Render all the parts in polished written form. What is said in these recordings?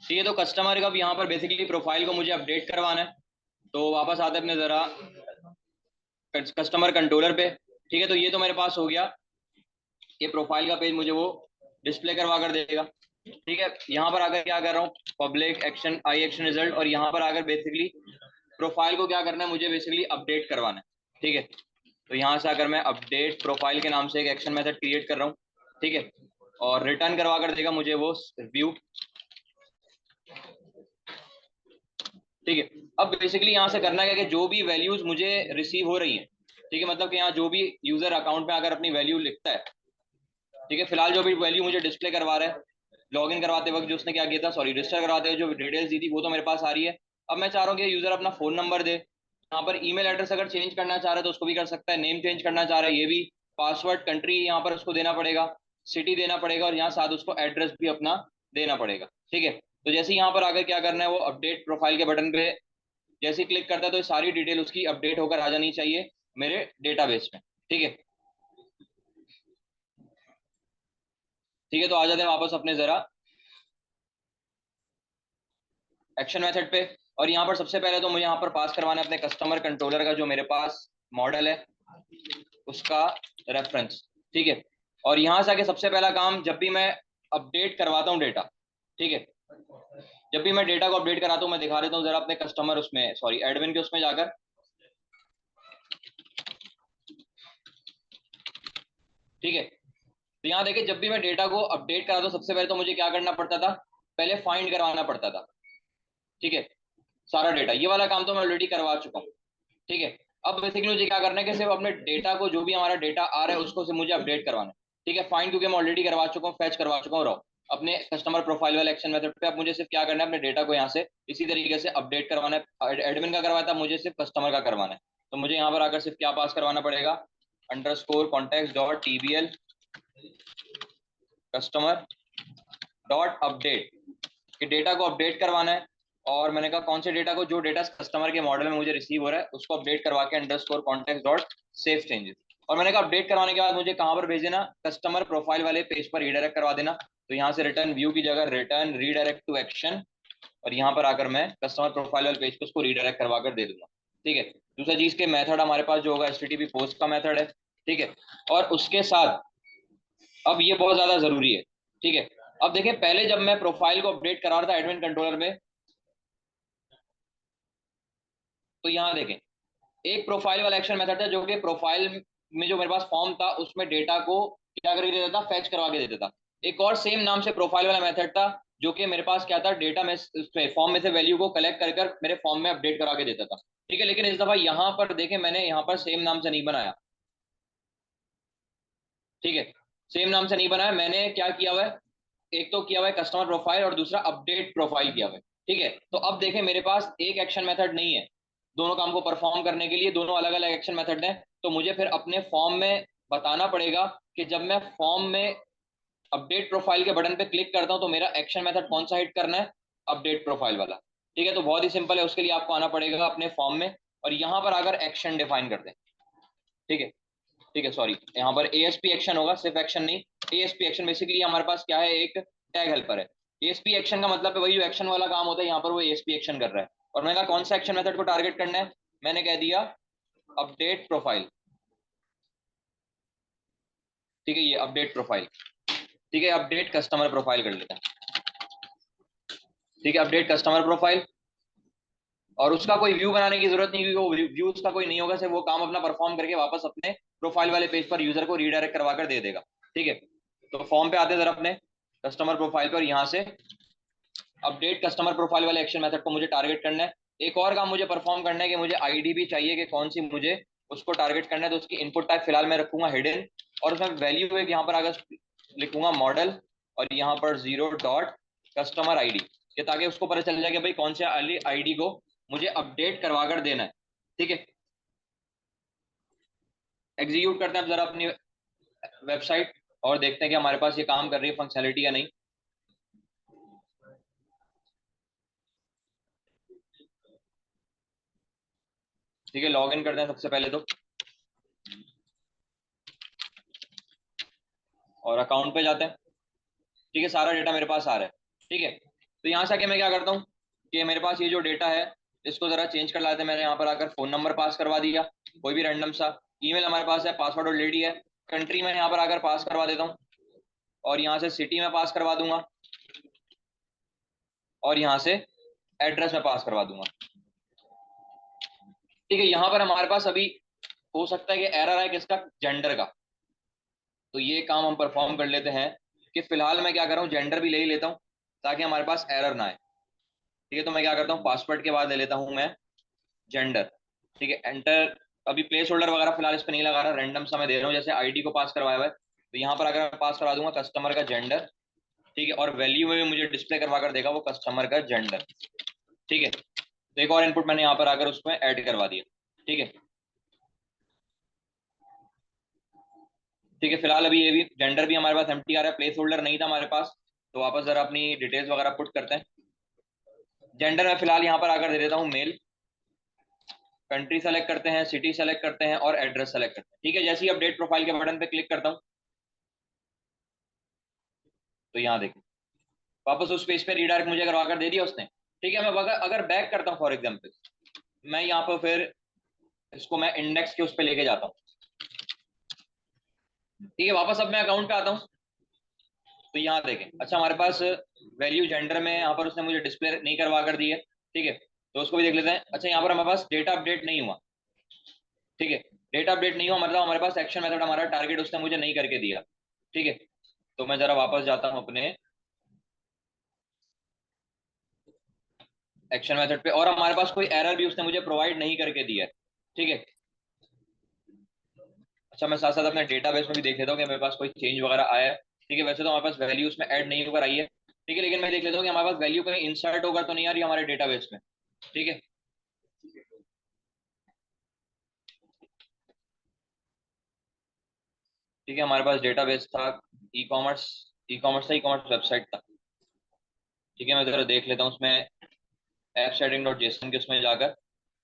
ठीक है, तो कस्टमर का अब यहाँ पर बेसिकली प्रोफाइल को मुझे अपडेट करवाना है। तो वापस आते हैं अपने जरा कस्टमर कंट्रोलर पे। ठीक है, तो ये तो मेरे पास हो गया। ये प्रोफाइल का पेज मुझे वो डिस्प्ले करवा कर देगा। ठीक है, यहाँ पर आकर क्या कर रहा हूँ, public action I action result, और यहाँ पर आकर बेसिकली प्रोफाइल को क्या करना है, मुझे बेसिकली अपडेट करवाना है। ठीक है, तो यहाँ से आकर मैं अपडेट प्रोफाइल के नाम से एक एक्शन मेथड क्रिएट कर रहा हूँ। ठीक है, और रिटर्न करवा कर देगा मुझे वो व्यू। ठीक है, अब बेसिकली यहाँ से करना क्या कि जो भी वैल्यूज मुझे रिसीव हो रही हैं, ठीक है, मतलब कि यहाँ जो भी यूजर अकाउंट में अगर अपनी वैल्यू लिखता है, ठीक है, फिलहाल जो भी वैल्यू मुझे डिस्प्ले करवा रहा है, लॉगिन करवाते वक्त जो उसने क्या किया था, सॉरी रजिस्टर करवाते हुए जो डिटेल्स दी थी वो तो मेरे पास आ रही है। अब मैं चाह रहा हूँ कि यूजर अपना फोन नंबर दे, यहाँ पर ईमेल एड्रेस अगर चेंज करना चाह रहा है तो उसको भी कर सकता है, नेम चेंज करना चाह रहा है ये भी, पासवर्ड कंट्री यहाँ पर उसको देना पड़ेगा, सिटी देना पड़ेगा, और यहाँ साथ उसको एड्रेस भी अपना देना पड़ेगा। ठीक है, तो जैसे यहाँ पर आकर क्या करना है, वो अपडेट प्रोफाइल के बटन पे जैसे ही क्लिक करता है तो सारी डिटेल उसकी अपडेट होकर आ जानी चाहिए मेरे डेटाबेस में। ठीक है, ठीक है, तो आ जाते हैं वापस अपने जरा एक्शन मेथड पे। और यहाँ पर सबसे पहले तो मुझे यहाँ पर पास करवाना है अपने कस्टमर कंट्रोलर का जो मेरे पास मॉडल है उसका रेफरेंस। ठीक है, और यहाँ से आके सबसे पहला काम, जब भी मैं अपडेट करवाता हूँ डेटा, ठीक है, जब भी मैं डेटा को अपडेट कराता हूँ, मैं दिखा देता हूँ जरा अपने कस्टमर उसमें, सॉरी एडमिन के उसमें जाकर। ठीक है, तो यहाँ देखिए जब भी मैं डेटा को अपडेट कराता हूँ सबसे पहले तो मुझे क्या करना पड़ता था, पहले फाइंड करवाना पड़ता था। ठीक है, सारा डेटा, ये वाला काम तो मैं ऑलरेडी करवा चुका हूँ। ठीक है, अब बेसिकली मुझे क्या करना है कि सिर्फ अपने डेटा को, जो भी हमारा डेटा आ रहा है उसको से मुझे अपडेट करवाना है। ठीक है, फाइंड क्योंकि मैं ऑलरेडी करवा चुका हूँ, फैच करवा चुका हूँ रॉ अपने कस्टमर प्रोफाइल वाले एक्शन मेथड पे। अब मुझे सिर्फ क्या करना है, अपने डेटा को यहाँ से इसी तरीके से अपडेट करवाना है। एडमिन का करवाया था, मुझे सिर्फ कस्टमर का करवाना है। तो मुझे यहाँ पर आकर सिर्फ क्या पास करवाना पड़ेगा, underscore contact dot TBL customer dot update, कि डेटा को अपडेट करवाना है। और मैंने कहा कौन से डेटा को, जो डेटा कस्टमर के मॉडल में मुझे रिसीव हो रहा है उसको अपडेट करवा के underscore contact dot save changes. और मैंने कहा अपडेट करवाने के बाद मुझे कहाँ पर भेज देना, कस्टमर प्रोफाइल वाले पेज पर रीडायरेक्ट करवा देना। तो यहाँ से रिटर्न व्यू की जगह रिटर्न रीडायरेक्ट टू एक्शन, और यहाँ पर आकर मैं कस्टमर प्रोफाइल वाले पेज पे उसको रीडायरेक्ट करवा कर दे दूंगा। ठीक है, दूसरा चीज के मेथड हमारे पास जो होगा एचटीटीपी पोस्ट का मेथड है। ठीक है, और उसके साथ अब ये बहुत ज्यादा जरूरी है। ठीक है, अब देखिए पहले जब मैं प्रोफाइल को अपडेट करा रहा था एडमिन कंट्रोलर में, तो यहाँ देखें एक प्रोफाइल वाला एक्शन मेथड था जो कि प्रोफाइल में जो मेरे पास फॉर्म था उसमें डेटा को क्या करके देता था, फैच करवा के देता था। एक और सेम नाम से प्रोफाइल वाला मेथड था जो कि मेरे पास क्या था, डेटा में उसमें फॉर्म में से वैल्यू को कलेक्ट कर कर मेरे फॉर्म में अपडेट करा के देता था। ठीक है, लेकिन इस दफा यहाँ पर देखें मैंने यहाँ पर सेम नाम से नहीं बनाया। ठीक है, सेम नाम से नहीं बनाया, मैंने क्या किया हुआ है, एक तो किया हुआ है कस्टमर प्रोफाइल और दूसरा अपडेट प्रोफाइल किया हुआ है। ठीक है, तो अब देखें मेरे पास एक एक्शन मेथड नहीं है, दोनों काम को परफॉर्म करने के लिए दोनों अलग अलग एक्शन मेथड हैं। तो मुझे फिर अपने फॉर्म में बताना पड़ेगा कि जब मैं फॉर्म में अपडेट प्रोफाइल के बटन पे क्लिक करता हूं तो मेरा एक्शन मेथड कौन सा हिट करना है, अपडेट प्रोफाइल वाला। ठीक है, तो बहुत ही सिंपल है, उसके लिए आपको आना पड़ेगा अपने फॉर्म में और यहाँ पर आकर एक्शन डिफाइन कर दें। ठीक है, ठीक है, सॉरी यहाँ पर एएसपी एक्शन होगा, सिर्फ एक्शन नहीं। एएसपी एक्शन बेसिकली हमारे पास क्या है, एक टैग हेल्पर है। एएसपी एक्शन का मतलब है वही जो एक्शन वाला काम होता है, यहाँ पर वो एएसपी एक्शन कर रहा है। और मैंने कहा कौन सा एक्शन मेथड को टारगेट करना है, मैंने कह दिया अपडेट प्रोफाइल। ठीक है, ये अपडेट प्रोफाइल। ठीक है, अपडेट कस्टमर प्रोफाइल कर लेते हैं। ठीक है, अपडेट कस्टमर प्रोफाइल, और उसका कोई व्यू बनाने की जरूरत नहीं क्योंकि वो व्यू उसका कोई नहीं होगा, सिर्फ वो काम अपना परफॉर्म करके वापस अपने प्रोफाइल वाले पेज पर यूजर को रीडायरेक्ट करवा कर दे देगा। ठीक है, तो फॉर्म पे आते हैं जरा अपने कस्टमर प्रोफाइल पर, यहाँ से अपडेट कस्टमर प्रोफाइल वाले एक्शन मेथड को मुझे टारगेट करना है। एक और काम मुझे परफॉर्म करना है कि मुझे आईडी भी चाहिए कि कौन सी मुझे उसको टारगेट करना है। तो उसकी इनपुट टाइप फिलहाल मैं रखूंगा हिडन, और उसमें वैल्यू एक यहाँ पर अगर लिखूंगा मॉडल, और यहाँ पर 0 कस्टमर आईडी, ये ताकि उसको पता चल जाए कि भाई कौन से आईडी को मुझे अपडेट करवा कर देना है। ठीक है, एग्जीक्यूट करते हैं अब जरा अपनी वेबसाइट और देखते हैं कि हमारे पास ये काम कर रही है फंक्शनलिटी या नहीं। ठीक है, लॉग इन करते हैं सबसे पहले तो, और अकाउंट पे जाते हैं। ठीक है, सारा डेटा मेरे पास आ रहा है। ठीक है, तो यहाँ से आके मैं क्या करता हूँ कि मेरे पास ये जो डेटा है इसको जरा चेंज कर लाते हैं। मैंने यहाँ पर आकर फोन नंबर पास करवा दिया, कोई भी रैंडम सा। ईमेल हमारे पास है, पासवर्ड ऑलरेडी है। कंट्री में यहाँ पर आकर पास करवा देता हूँ, और यहाँ से सिटी में पास करवा दूंगा, और यहाँ से एड्रेस में पास करवा दूंगा। ठीक है, यहाँ पर हमारे पास अभी हो सकता है कि एरर है किसका, जेंडर का। तो ये काम हम परफॉर्म कर लेते हैं कि फिलहाल मैं क्या कर रहा हूँ, जेंडर भी ले ही लेता हूँ ताकि हमारे पास एरर ना आए। ठीक है, तो मैं क्या करता हूँ, पासवर्ड के बाद ले लेता हूँ मैं जेंडर। ठीक है, एंटर। अभी प्लेस होल्डर वगैरह फिलहाल इस पर नहीं लगा रहा, रैंडम सा मैं दे रहा हूँ, जैसे आईडी को पास करवाया हुआ है तो यहाँ पर अगर मैं पास करा दूंगा कस्टमर का जेंडर। ठीक है, और वैल्यू में भी मुझे डिस्प्ले करवा कर देगा वो कस्टमर का जेंडर। ठीक है, तो एक और इनपुट मैंने यहाँ पर आकर उसमें ऐड करवा दिया। ठीक है, ठीक है, फिलहाल अभी ये भी जेंडर भी हमारे पास एम्प्टी आ रहा है, प्लेस होल्डर नहीं था हमारे पास। तो वापस जरा अपनी डिटेल्स वगैरह पुट करते हैं। जेंडर में फिलहाल यहाँ पर आकर दे देता हूँ मेल। कंट्री सेलेक्ट करते हैं, सिटी सेलेक्ट करते हैं, और एड्रेस सेलेक्ट करते हैं। ठीक है, जैसे ही अपडेट प्रोफाइल के बटन पे क्लिक करता हूँ तो यहाँ देखिए वापस उस पेज पे रीडायरेक्ट मुझे करवा कर दे दिया उसने। ठीक है, मैं अगर अगर बैक करता हूँ फॉर एग्जाम्पल, मैं यहाँ पर फिर इसको मैं इंडेक्स के उस पर लेके जाता हूँ। ठीक है, वापस अब मैं अकाउंट पे आता हूँ तो यहाँ देखें, अच्छा हमारे पास वैल्यू जेंडर में यहाँ पर उसने मुझे डिस्प्ले नहीं करवा कर दी है। ठीक है, तो उसको भी देख लेते हैं। अच्छा, यहाँ पर हमारे पास डेटा अपडेट नहीं हुआ। ठीक है, डेटा अपडेट नहीं हुआ मतलब हमारे पास एक्शन मेथड हमारा टारगेट उसने मुझे नहीं करके दिया। ठीक है, तो मैं जरा वापस जाता हूँ अपने एक्शन मेथड पे, और हमारे पास कोई एरर भी उसने मुझे प्रोवाइड नहीं करके दिया है। ठीक है, अच्छा मैं साथ साथ अपने डेटाबेस में भी देख लेता हूँ कि मेरे पास कोई चेंज वगैरह आया है। ठीक है, वैसे तो हमारे पास वैल्यू उसमें ऐड नहीं होकर आई है। ठीक है, लेकिन मैं देख लेता हूँ कि हमारे पास वैल्यू कहीं इंसर्ट होकर तो नहीं आ रही हमारे डेटाबेस में। ठीक है, ठीक है, हमारे पास डेटाबेस था ई कॉमर्स, ई कॉमर्स था, ई कॉमर्स वेबसाइट था। ठीक है, मैं जरा देख लेता हूँ उसमें ऐप सेटिंग डॉट जेसन के उसमें जाकर।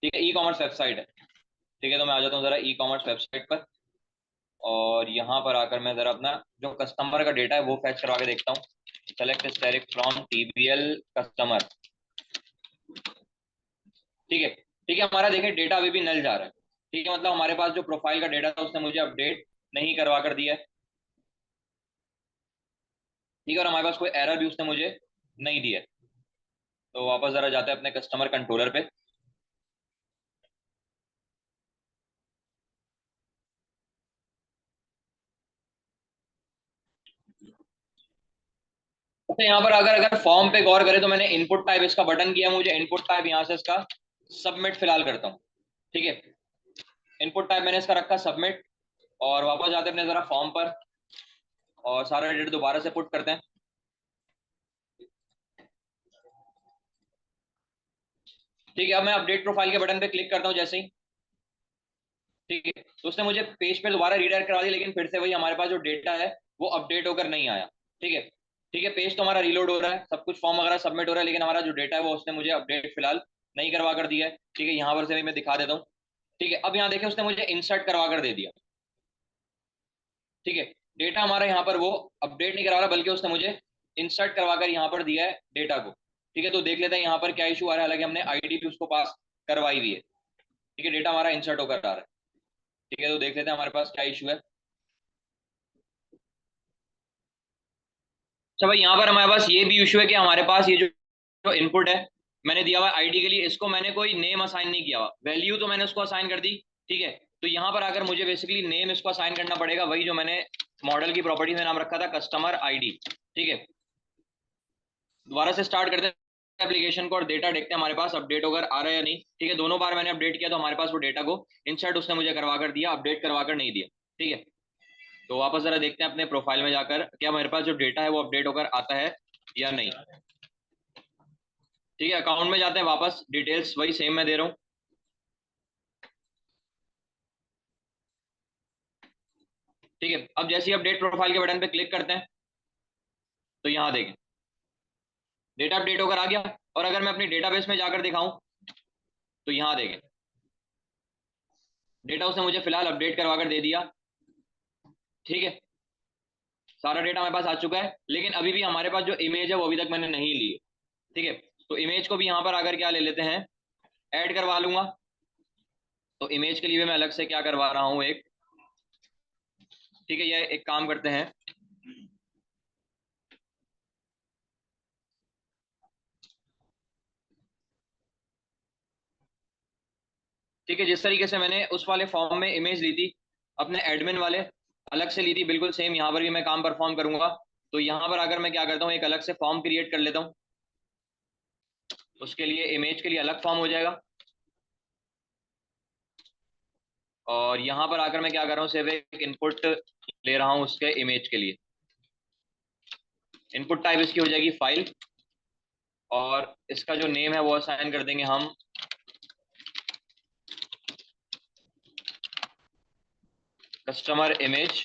ठीक है, ई कॉमर्स वेबसाइट है। ठीक है, तो मैं आ जाता हूँ जरा ई कॉमर्स वेबसाइट पर, और यहाँ पर आकर मैं जरा अपना जो कस्टमर का डेटा है वो फैच करवा के देखता हूँ। Select asterisk from TBL customer. ठीक है, ठीक है, हमारा देखिए डेटा अभी भी नल जा रहा है। ठीक है, मतलब हमारे पास जो प्रोफाइल का डेटा था उसने मुझे अपडेट नहीं करवा कर दिया है। ठीक है, और हमारे पास कोई एरर भी उसने मुझे नहीं दिया है। तो वापस जरा जाते हैं अपने कस्टमर कंट्रोलर पे। अच्छा, यहाँ पर अगर अगर फॉर्म पे गौर करें तो मैंने इनपुट टाइप इसका बटन किया, मुझे इनपुट टाइप यहाँ से इसका सबमिट फिलहाल करता हूँ। ठीक है, इनपुट टाइप मैंने इसका रखा सबमिट, और वापस जाते हैं अपने जरा फॉर्म पर, और सारा डेटा दोबारा से पुट करते हैं। ठीक है, अब मैं अपडेट प्रोफाइल के बटन पे क्लिक करता हूँ जैसे ही। ठीक है, तो उसने मुझे पेज पे दोबारा रीडायरेक्ट करवा दिया, लेकिन फिर से वही हमारे पास जो डेटा है वो अपडेट होकर नहीं आया। ठीक है, ठीक है, पेज तो हमारा रीलोड हो रहा है, सब कुछ फॉर्म वगैरह सबमिट हो रहा है, लेकिन हमारा जो डेटा है वो उसने मुझे अपडेट फिलहाल नहीं करवा कर दिया है। ठीक है, यहाँ पर से भी मैं दिखा देता हूँ। ठीक है, अब यहाँ देखिए उसने मुझे इंसर्ट करवा कर दे दिया। ठीक है, डेटा हमारा यहाँ पर वो अपडेट नहीं करवा रहा, बल्कि उसने मुझे इंसर्ट करवा कर यहाँ पर दिया है डेटा को। ठीक है, तो देख लेते हैं यहाँ पर क्या इशू आ रहा है, हालांकि हमने आईडी भी उसको पास करवाई हुई है। ठीक है, डेटा हमारा इंसर्ट होकर आ रहा है। ठीक है, तो देख लेते हैं हमारे पास क्या इशू है। अच्छा भाई, यहाँ पर हमारे पास ये भी इशू है कि हमारे पास ये जो इनपुट है मैंने दिया हुआ आईडी के लिए, इसको मैंने कोई नेम असाइन नहीं किया हुआ, वैल्यू तो मैंने उसको असाइन कर दी। ठीक है, तो यहाँ पर आकर मुझे बेसिकली नेम इसको असाइन करना पड़ेगा, वही जो मैंने मॉडल की प्रॉपर्टी में नाम रखा था कस्टमर आईडी। ठीक है, दोबारा से स्टार्ट करते हैं एप्लीकेशन को, और डेटा देखते हैं हमारे पास अपडेट होकर आ रहा है या नहीं। ठीक है, दोनों बार मैंने अपडेट किया तो हमारे पास वो डेटा को इंसर्ट उसने मुझे करवा कर दिया, अपडेट करवा कर नहीं दिया। ठीक है, तो वापस जरा देखते हैं अपने प्रोफाइल में जाकर क्या हमारे पास जो डेटा है वो अपडेट होकर आता है या नहीं। ठीक है, अकाउंट में जाते हैं, वापस डिटेल्स वही सेम मैं दे रहा हूँ। ठीक है, अब जैसे ही अपडेट प्रोफाइल के बटन पे क्लिक करते हैं तो यहाँ देखें डेटा अपडेट होकर आ गया। और अगर मैं अपनी डेटाबेस में जाकर दिखाऊं तो यहाँ देखें डेटा उसने मुझे फिलहाल अपडेट करवा कर दे दिया। ठीक है, सारा डेटा हमारे पास आ चुका है, लेकिन अभी भी हमारे पास जो इमेज है वो अभी तक मैंने नहीं ली है। ठीक है, तो इमेज को भी यहाँ पर आकर क्या ले लेते हैं, ऐड करवा लूंगा। तो इमेज के लिए भी मैं अलग से क्या करवा रहा हूँ एक, ठीक है, ये एक काम करते हैं, ठीक है, जिस तरीके से मैंने उस वाले फॉर्म में इमेज ली थी अपने एडमिन वाले, अलग से ली थी, बिल्कुल सेम यहाँ पर भी मैं काम परफॉर्म करूंगा। तो यहाँ पर आकर मैं क्या करता हूँ, एक अलग से फॉर्म क्रिएट कर लेता हूँ। उसके लिए इमेज के लिए अलग फॉर्म हो जाएगा, और यहाँ पर आकर मैं क्या कर रहा हूँ, सिर्फ एक इनपुट ले रहा हूँ उसके इमेज के लिए। इनपुट टाइप इसकी हो जाएगी फाइल, और इसका जो नेम है वो असाइन कर देंगे हम कस्टमर इमेज,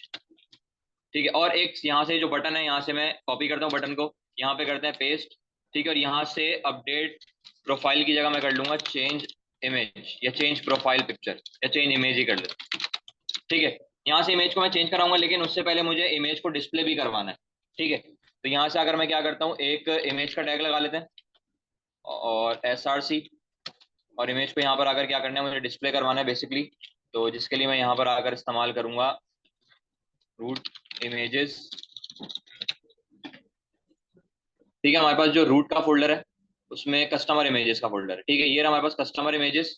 ठीक है। और एक यहाँ से जो बटन है, यहाँ से मैं कॉपी करता हूँ बटन को, यहाँ पे करते हैं पेस्ट, ठीक है। और यहाँ से अपडेट प्रोफाइल की जगह मैं कर लूंगा चेंज इमेज, या चेंज प्रोफाइल पिक्चर, या चेंज इमेज ही कर ले, ठीक है। यहाँ से इमेज को मैं चेंज कराऊंगा, लेकिन उससे पहले मुझे इमेज को डिस्प्ले भी करवाना है, ठीक है। तो यहाँ से अगर मैं क्या करता हूँ, एक इमेज का टैग लगा लेते हैं, और SRC, और इमेज को यहाँ पर आकर क्या करना है, मुझे डिस्प्ले करवाना है बेसिकली। तो जिसके लिए मैं यहाँ पर आकर इस्तेमाल करूंगा रूट इमेजेस, ठीक है। हमारे पास जो रूट का फोल्डर है उसमें कस्टमर इमेजेस का फोल्डर है, ठीक है। ये रहा हमारे पास कस्टमर इमेजेस,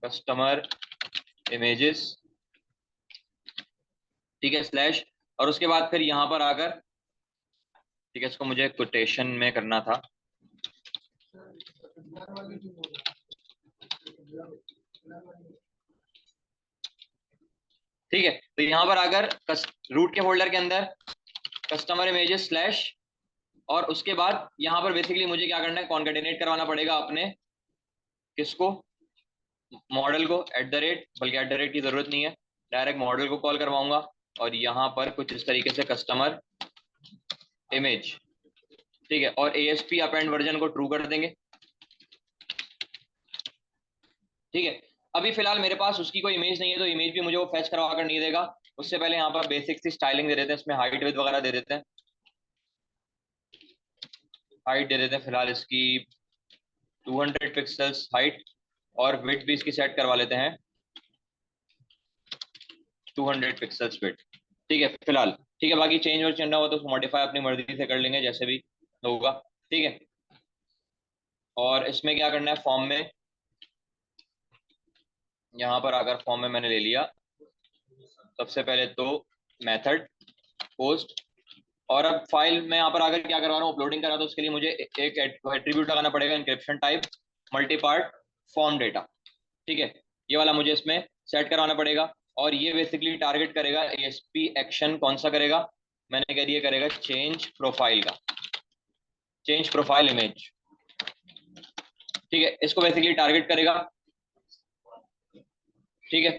कस्टमर इमेजेस, ठीक है, स्लैश, और उसके बाद फिर यहाँ पर आकर, ठीक है, इसको मुझे कोटेशन में करना था, ठीक है। तो यहाँ पर आकर रूट के फोल्डर के अंदर कस्टमर इमेजेस स्लैश, और उसके बाद यहाँ पर बेसिकली मुझे क्या करना है, कॉन्केटेनेट करवाना पड़ेगा अपने किसको, मॉडल को, बल्कि एट द रेट की जरूरत नहीं है, डायरेक्ट मॉडल को कॉल करवाऊंगा, और यहाँ पर कुछ इस तरीके से कस्टमर इमेज, ठीक है। और ASP अपेंड वर्जन को ट्रू कर देंगे, ठीक है। अभी फिलहाल मेरे पास उसकी कोई इमेज नहीं है, तो इमेज भी मुझे वो फैच करवा कर नहीं देगा। उससे पहले यहाँ पर बेसिक सी स्टाइलिंग दे देते हैं, इसमें हाइट विड्थ वगैरह दे देते हैं। हाइट दे देते हैं फिलहाल इसकी 200 पिक्सल्स हाइट, और विड्थ भी इसकी सेट करवा लेते हैं 200 पिक्सल्स विड्थ, ठीक है फिलहाल, ठीक है। बाकी चेंज और चेंज हो तो मॉडिफाई अपनी मर्जी से कर लेंगे, जैसे भी होगा, ठीक है। और इसमें क्या करना है, फॉर्म में, यहाँ पर आकर फॉर्म में मैंने ले लिया सबसे पहले तो मेथड पोस्ट, और अब फाइल में यहाँ पर आकर क्या करवा रहा हूँ, अपलोडिंग करा, तो उसके लिए मुझे एक एट्रीब्यूट लगाना पड़ेगा, encryption type multi part form data, ठीक है। ये वाला मुझे इसमें सेट करवाना पड़ेगा, और ये बेसिकली टारगेट करेगा ASP एक्शन कौन सा करेगा, मैंने कह दिया करेगा चेंज प्रोफाइल का, चेंज प्रोफाइल इमेज, ठीक है। इसको बेसिकली टारगेट करेगा, ठीक है।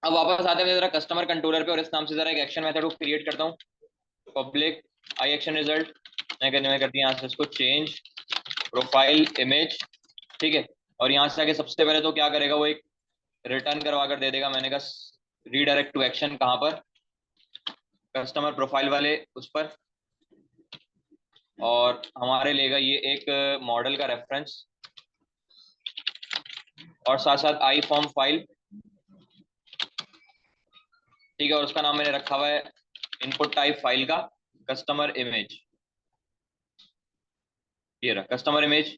अब वापस आते हैं जरा कस्टमर कंट्रोलर पे, और इस नाम से जरा एक एक्शन मेथड को क्रिएट करता हूँ, पब्लिक आई एक्शन रिजल्ट, मैं करती हूँ यहाँ से इसको चेंज प्रोफाइल इमेज, ठीक है। और यहाँ से आके सबसे पहले तो क्या करेगा, वो एक रिटर्न करवा कर दे देगा, मैंने कहा रीडायरेक्ट टू एक्शन, कहाँ पर, कस्टमर प्रोफाइल वाले उस पर, और हमारे लेगा ये एक मॉडल का रेफरेंस, और साथ साथ आई फॉर्म फाइल, ठीक है। और उसका नाम मैंने रखा हुआ है इनपुट टाइप फाइल का कस्टमर इमेज, ये रहा कस्टमर इमेज,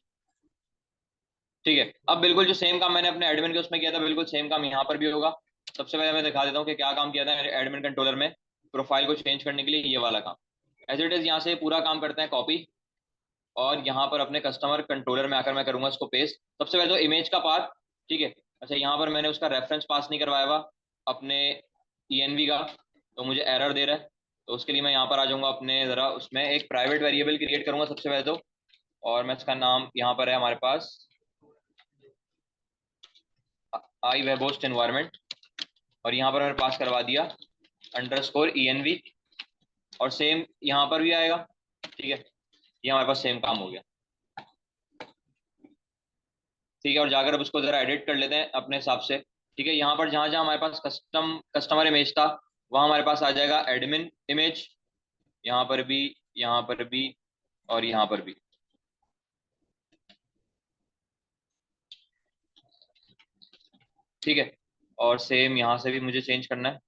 ठीक है। अब बिल्कुल जो सेम काम मैंने अपने एडमिन के उसमें किया था, बिल्कुल सेम काम यहाँ पर भी होगा। सबसे पहले मैं दिखा देता हूँ कि क्या काम किया था एडमिन कंट्रोलर में प्रोफाइल को चेंज करने के लिए, ये वाला काम एज इट इज यहाँ से पूरा काम करते हैं कॉपी, और यहाँ पर अपने कस्टमर कंट्रोलर में आकर मैं करूंगा इसको पेस्ट। सबसे पहले तो इमेज का पाथ, ठीक है। अच्छा, यहाँ पर मैंने उसका रेफरेंस पास नहीं करवाया हुआ अपने ENV का, तो मुझे एरर दे रहा है। तो उसके लिए मैं यहाँ पर आ जाऊंगा अपने, जरा उसमें एक प्राइवेट वेरिएबल क्रिएट करूंगा सबसे पहले तो, और मैं इसका नाम यहाँ पर है हमारे पास आई वेब होस्ट एनवायरनमेंट, और यहाँ पर मैंने पास करवा दिया _ENV, और सेम यहाँ पर भी आएगा, ठीक है। ये हमारे पास सेम काम हो गया, ठीक है। और जाकर अब उसको जरा एडिट कर लेते हैं अपने हिसाब से, ठीक है। यहाँ पर जहाँ जहाँ हमारे पास कस्टमर इमेज था, वहाँ हमारे पास आ जाएगा एडमिन इमेज, यहाँ पर भी, यहाँ पर भी, और यहाँ पर भी। ठीक है, और सेम यहाँ से भी मुझे चेंज करना है।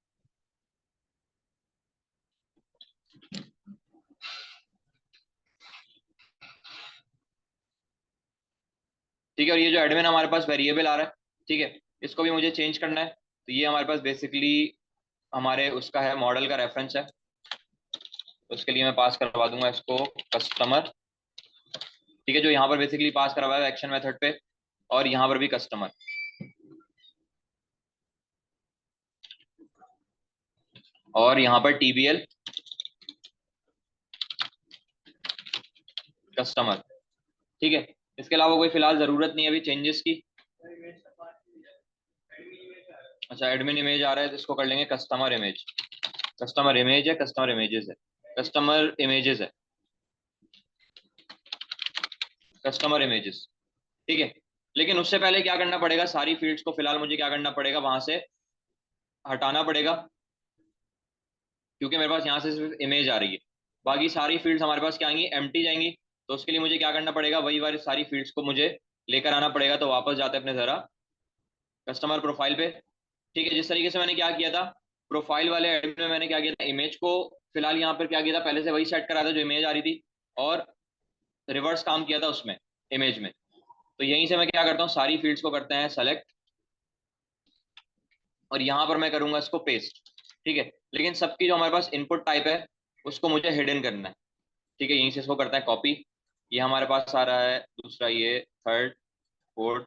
ठीक है, और ये जो एडमिन हमारे पास वेरिएबल आ रहा है, ठीक है, इसको भी मुझे चेंज करना है। तो ये हमारे पास बेसिकली हमारे उसका है, मॉडल का रेफरेंस है। तो उसके लिए मैं पास करवा दूंगा इसको कस्टमर। ठीक है, जो यहाँ पर बेसिकली पास करवाया है एक्शन मेथड पे, और यहाँ पर भी कस्टमर। और यहाँ पर टीबीएल कस्टमर। ठीक है, इसके अलावा कोई फिलहाल जरूरत नहीं है अभी चेंजेस की। अच्छा, एडमिन इमेज आ रहा है तो इसको कर लेंगे कस्टमर इमेज। कस्टमर इमेज है, कस्टमर इमेजेस है, कस्टमर इमेजेस है, कस्टमर इमेजेस। ठीक है, लेकिन उससे पहले क्या करना पड़ेगा, सारी फील्ड्स को फिलहाल मुझे क्या करना पड़ेगा, वहां से हटाना पड़ेगा, क्योंकि मेरे पास यहाँ से सिर्फ इमेज आ रही है। बाकी सारी फील्ड्स हमारे पास क्या आएंगी, एम्प्टी जाएंगी। तो उसके लिए मुझे क्या करना पड़ेगा, वही वाली सारी फील्ड्स को मुझे लेकर आना पड़ेगा। तो वापस जाते हैं अपने जरा कस्टमर प्रोफाइल पे। ठीक है, जिस तरीके से मैंने क्या किया था, प्रोफाइल वाले एडमिन में मैंने क्या किया था, इमेज को फिलहाल यहाँ पर क्या किया था, पहले से वही सेट करा था जो इमेज आ रही थी, और रिवर्स काम किया था उसमें, इमेज में। तो यहीं से मैं क्या करता हूँ, सारी फील्ड्स को करते हैं सेलेक्ट, और यहाँ पर मैं करूंगा इसको पेस्ट। ठीक है, लेकिन सबकी जो हमारे पास इनपुट टाइप है उसको मुझे हिडन करना है। ठीक है, यहीं से इसको करते हैं कॉपी। ये हमारे पास आ रहा है, दूसरा ये, थर्ड, फोर्थ,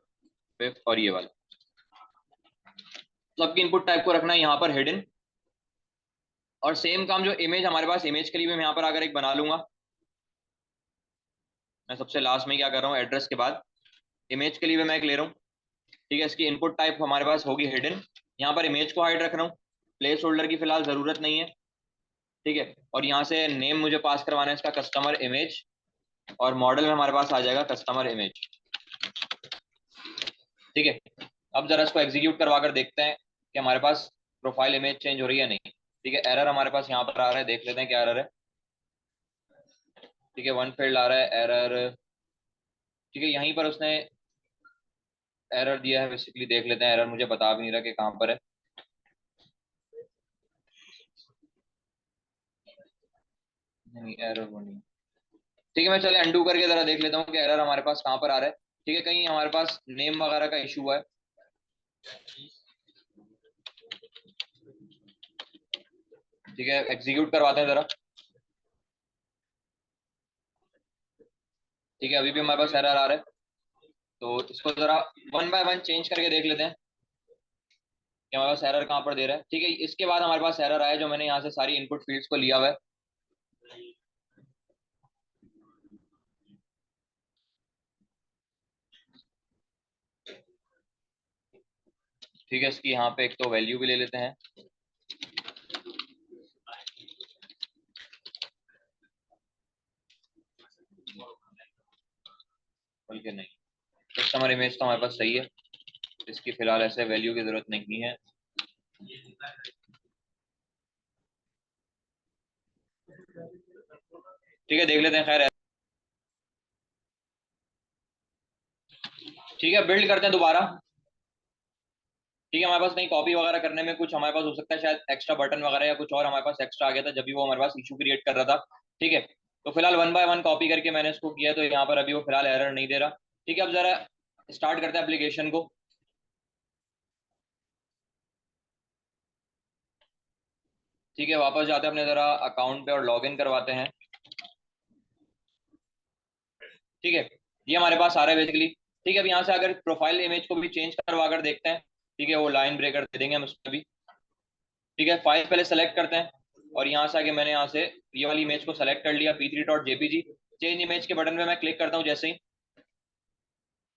फिफ्थ, और ये वाला। सबकी इनपुट टाइप को रखना है यहाँ पर हिडन। और सेम काम जो इमेज हमारे पास, इमेज के लिए भी मैं यहाँ पर अगर एक बना लूंगा। मैं सबसे लास्ट में क्या कर रहा हूँ, एड्रेस के बाद इमेज के लिए भी मैं एक ले रहा हूँ। ठीक है, इसकी इनपुट टाइप हमारे पास होगी हिडन। यहाँ पर इमेज को हाइड रख रहा हूँ, प्लेस होल्डर की फिलहाल जरूरत नहीं है। ठीक है, और यहाँ से नेम मुझे पास करवाना है इसका कस्टमर इमेज, और मॉडल में हमारे पास आ जाएगा कस्टमर इमेज। ठीक है, अब जरा इसको एग्जीक्यूट करवा कर देखते हैं कि हमारे पास प्रोफाइल इमेज चेंज हो रही है नहीं। ठीक है, एरर हमारे पास यहाँ पर आ रहा है, देख लेते हैं क्या एरर है। ठीक है, वन फील्ड आ रहा है एरर। ठीक है, यहीं पर उसने एरर दिया है बेसिकली, देख लेते हैं। एरर मुझे बता भी नहीं रहा कि कहाँ पर है। नहीं, एरर वो नहीं। ठीक है, मैं चले अंडू करके जरा देख लेता हूँ कि एरर हमारे पास कहाँ पर आ रहा है। ठीक है, कहीं हमारे पास नेम वगैरह का इशू है। ठीक है, एग्जीक्यूट करवाते हैं जरा। ठीक है, अभी भी हमारे पास एरर आ रहा है। तो इसको जरा वन बाय वन चेंज करके देख लेते हैं कि हमारे पास एरर कहाँ पर दे रहा है। ठीक है, इसके बाद हमारे पास एरर आया जो मैंने यहाँ से सारी इनपुट फील्ड्स को लिया हुआ है। ठीक है, इसकी यहाँ पे एक तो वैल्यू भी ले लेते हैं। बल्कि नहीं, कस्टमर इमेज तो हमारे पास सही है, इसकी फिलहाल ऐसे वैल्यू की जरूरत नहीं है। ठीक है, देख लेते हैं खैर। ठीक है, बिल्ड करते हैं दोबारा। ठीक है, हमारे पास कहीं कॉपी वगैरह करने में कुछ हमारे पास हो सकता है, शायद एक्स्ट्रा बटन वगैरह या कुछ और हमारे पास एक्स्ट्रा आ गया था जब भी वो हमारे पास इशू क्रिएट कर रहा था। ठीक है, तो फिलहाल वन बाय वन कॉपी करके मैंने इसको किया, तो यहाँ पर अभी वो फिलहाल एरर नहीं दे रहा। ठीक है, अब जरा स्टार्ट करते हैं एप्लीकेशन को। ठीक है, वापस जाते हैं अपने जरा अकाउंट पे और लॉग इन करवाते हैं। ठीक है, ये हमारे पास आ रहा है बेसिकली। ठीक है, अब यहाँ से अगर प्रोफाइल इमेज को भी चेंज करवा कर देखते हैं। ठीक है, वो लाइन ब्रेकर दे देंगे हम उसमें भी। ठीक है, फाइल पहले सेलेक्ट करते हैं, और यहाँ से आगे मैंने यहाँ से ये वाली इमेज को सेलेक्ट कर लिया, p3.jpg। चेंज इमेज के बटन पे मैं क्लिक करता हूँ जैसे ही।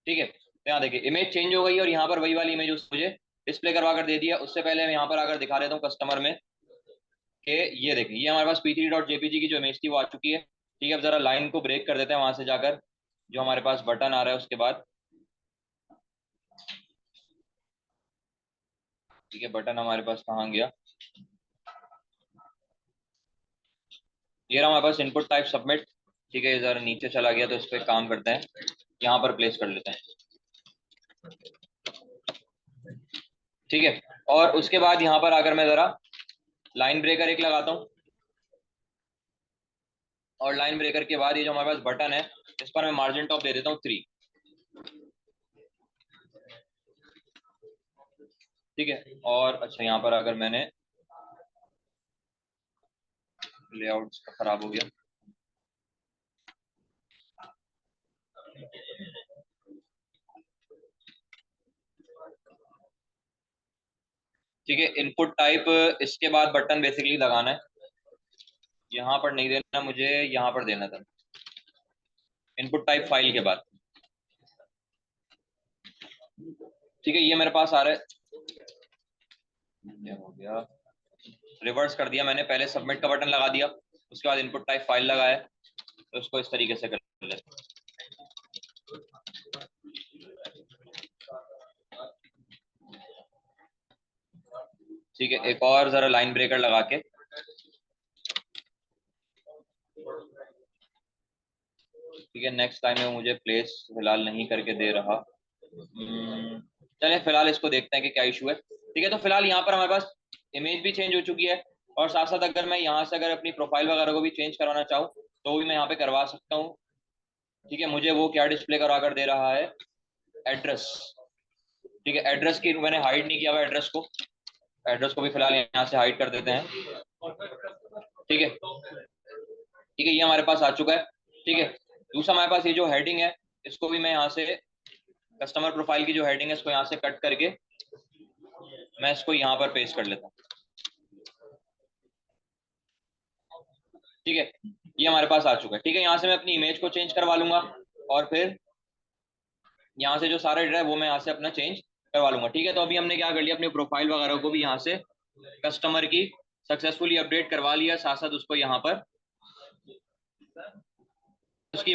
ठीक है, तो यहाँ देखिए इमेज चेंज हो गई, और यहाँ पर वही वाली इमेज मुझे डिस्प्ले करवा कर दे दिया। उससे पहले मैं यहाँ पर आकर दिखा देता हूँ कस्टमर में कि ये देखिए, ये हमारे पास p3.jpg की जो इमेज थी वो आ चुकी है। ठीक है, अब जरा लाइन को ब्रेक कर देते हैं वहां से जाकर, जो हमारे पास बटन आ रहा है उसके बाद। ठीक है, बटन हमारे पास कहाँ गया, ये रहा हमारे पास इनपुट टाइप सबमिट। ठीक है, जरा नीचे चला गया, तो इस पर काम करते हैं, यहाँ पर प्लेस कर लेते हैं। ठीक है, और उसके बाद यहाँ पर आकर मैं जरा लाइन ब्रेकर एक लगाता हूँ, और लाइन ब्रेकर के बाद ये जो हमारे पास बटन है, इस पर मैं मार्जिन टॉप दे देता हूँ 3। ठीक है, और अच्छा यहाँ पर अगर मैंने लेआउट खराब हो गया, ठीक है, इनपुट टाइप इसके बाद बटन बेसिकली लगाना है, यहाँ पर नहीं देना मुझे, यहाँ पर देना था इनपुट टाइप फाइल के बाद। ठीक है, ये मेरे पास आ रहा है, ये हो गया, रिवर्स कर दिया मैंने, पहले सबमिट का बटन लगा दिया, उसके बाद इनपुट टाइप फाइल लगाया, तो उसको इस तरीके से कर लेते हैं। ठीक है, एक और जरा लाइन ब्रेकर लगा के, ठीक है, नेक्स्ट टाइम में मुझे प्लेस फिलहाल नहीं करके दे रहा। चलिए फिलहाल इसको देखते हैं कि क्या इशू है। ठीक है, तो फिलहाल यहाँ पर हमारे पास इमेज भी चेंज हो चुकी है, और साथ साथ अगर मैं यहाँ से अगर अपनी प्रोफाइल वगैरह को भी चेंज करवाना चाहूँ तो भी मैं यहाँ पे करवा सकता हूँ। ठीक है, मुझे वो क्या डिस्प्ले करा कर दे रहा है, एड्रेस। ठीक है, एड्रेस की मैंने हाइड नहीं किया हुआ, एड्रेस को भी फिलहाल यहाँ से हाइड कर देते हैं। ठीक है, ठीक है, ये हमारे पास आ चुका है। ठीक है, दूसरा हमारे पास ये जो हेडिंग है, इसको भी मैं यहाँ से कस्टमर प्रोफाइल की जो हेडिंग है, इसको यहाँ से कट करके मैं इसको यहाँ पर पेस्ट कर लेता हूँ। ठीक है, ये हमारे पास आ चुका है। ठीक है, यहाँ से मैं अपनी इमेज को चेंज करवा लूंगा, और फिर यहाँ से जो सारा डेटा है वो मैं यहाँ से अपना चेंज करवा लूंगा। ठीक है, तो अभी हमने क्या कर लिया, अपनी प्रोफाइल वगैरह को भी यहाँ से कस्टमर की सक्सेसफुली अपडेट करवा लिया, साथ साथ उसको यहाँ पर उसकी